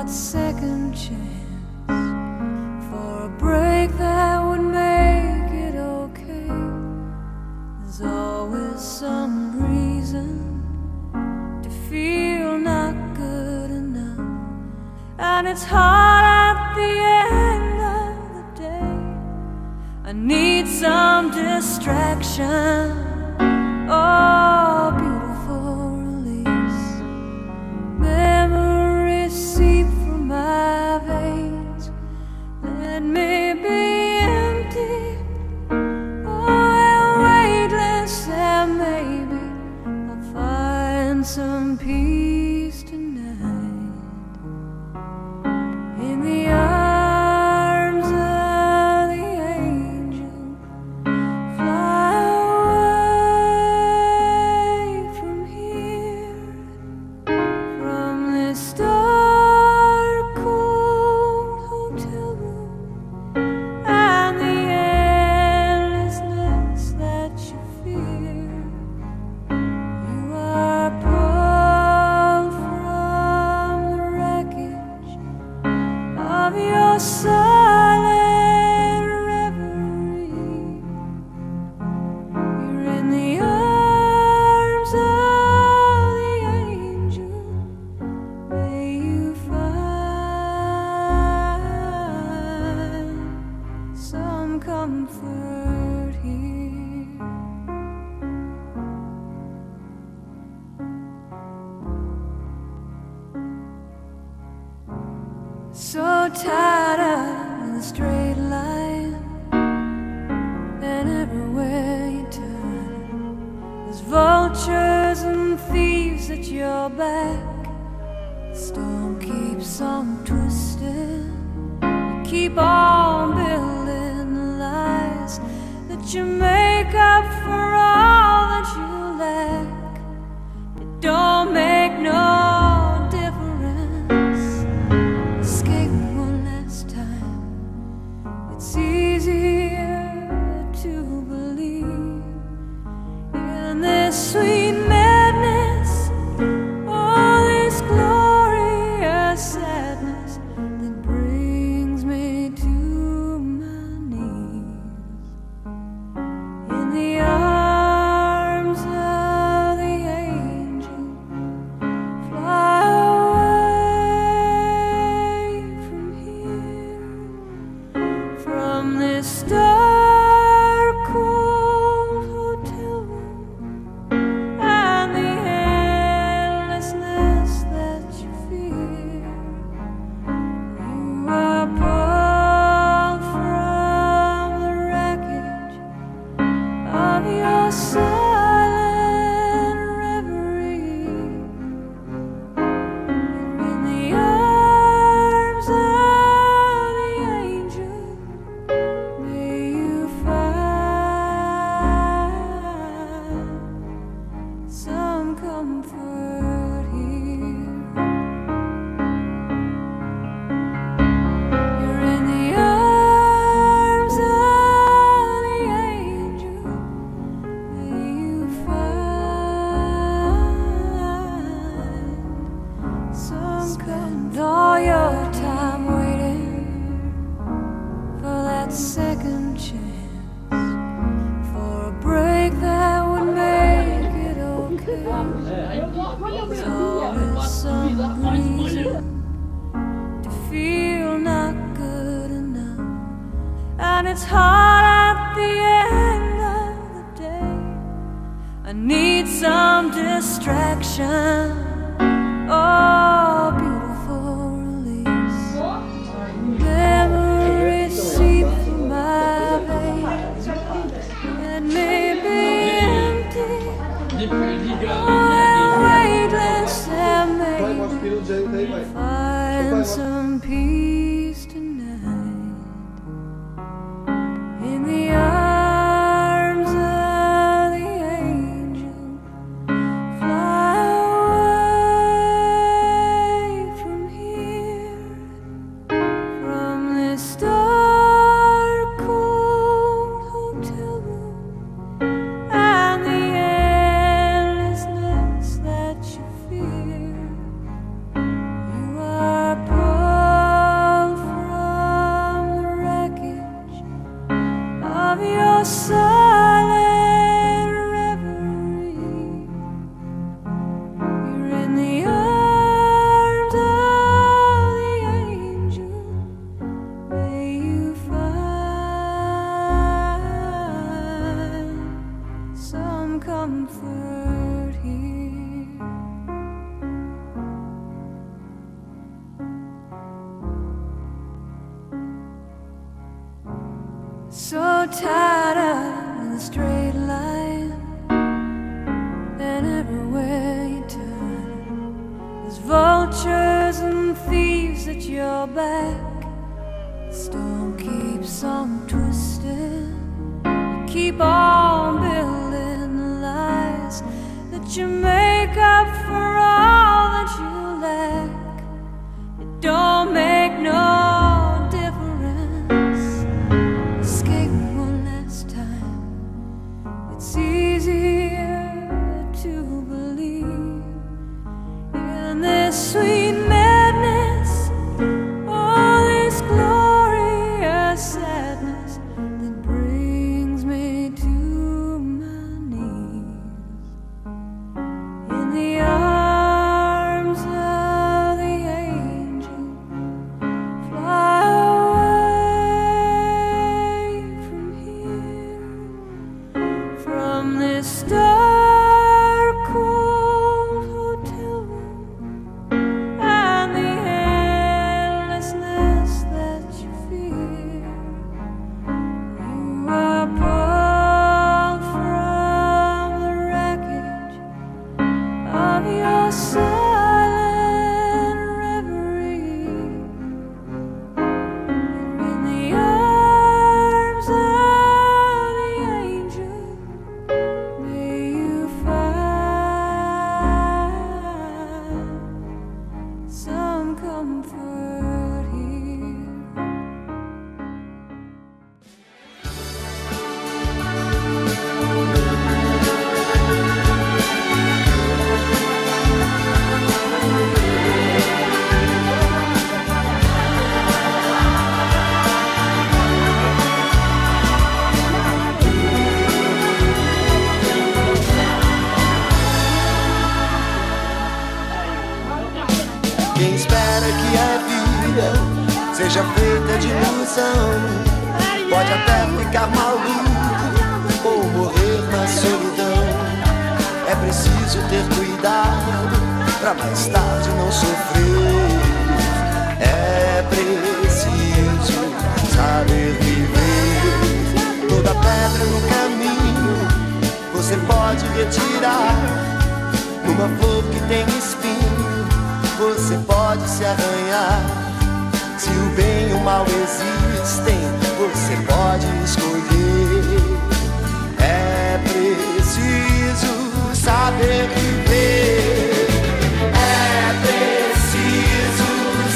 that second chance, for a break that would make it okay. There's always some reason to feel not good enough, and it's hard at the end of the day. I need some distraction, oh, beautiful release. Memories seep from my veins. Let me be empty, oh, and weightless, and maybe I'll find some peace tonight in the arms of the angel. Fly away from here, from this dark, cold hotel room, and the endlessness that you fear. You are pulled from the wreckage of your silent reverie. You're in the arms of the angel. May you find some comfort here. So tied up in a straight line, and everywhere you turn, there's vultures and thieves at your back. The storm keeps on twisting. You keep on building the lies that you make up for all that you lack. It don't make no difference. Escape one last time. It's easier to believe in this sweet madness, all this glorious sadness that brings me to my knees in the arms of the angel. Fly away from here, from this dark, cold hotel room, and the endlessness that you fear. You are pulled from the wreckage of your silent reverie. In the arms of the angel, may you find some comfort here. You're in the arms of the angel. May you find some comfort. All your time waiting for that second chance, for a break that would make it okay. There's always some reason to feel not good enough, and it's hard at the end of the day. I need some distraction, oh, beautiful release. Memories seep from my veins. Let me be empty, oh, and weightless, and maybe find some peace tonight in the arms of the angel. Fly away from here, from this dark, cold hotel room, and the endlessness that you fear. You are tied up in a straight line, and everywhere you turn, there's vultures and thieves at your back. The storm keeps on twisting. You keep on building the lies that you make up for all that you lack. It don't make no difference. Escape one last time. It's easier to believe in this sweet madness, all this glorious sadness that brings me to my knees in the arms of the angel. Fly away from here, from this dark, cold hotel room, and the endlessness that you fear. You are pulled from the wreckage of your silent reverie in the arms of the angel. May you find some comfort here. Quem espera que a vida seja feita de ilusão pode até ficar maluco ou morrer na solidão. É preciso ter cuidado pra mais tarde não sofrer. É preciso saber viver. Toda pedra no caminho você pode retirar. Numa flor que tem espinho você pode se arranhar. Se o bem e o mal existem, você pode escolher. É preciso saber viver. É preciso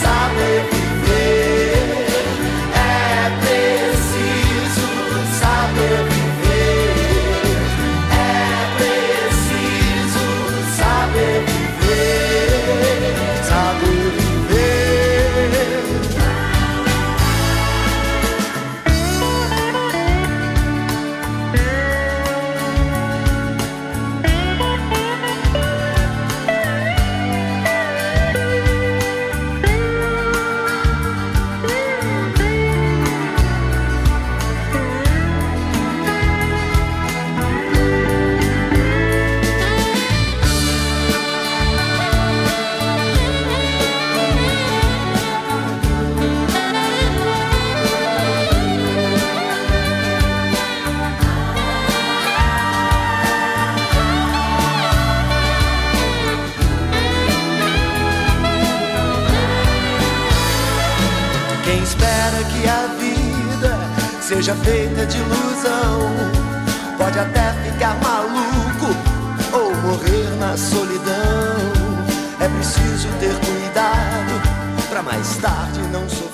saber viver. É preciso saber viver. É preciso saber viver. Saber viver. Quem espera que a vida seja feita de ilusão pode até ficar maluco ou morrer na solidão. É preciso ter cuidado pra mais tarde não sofrer.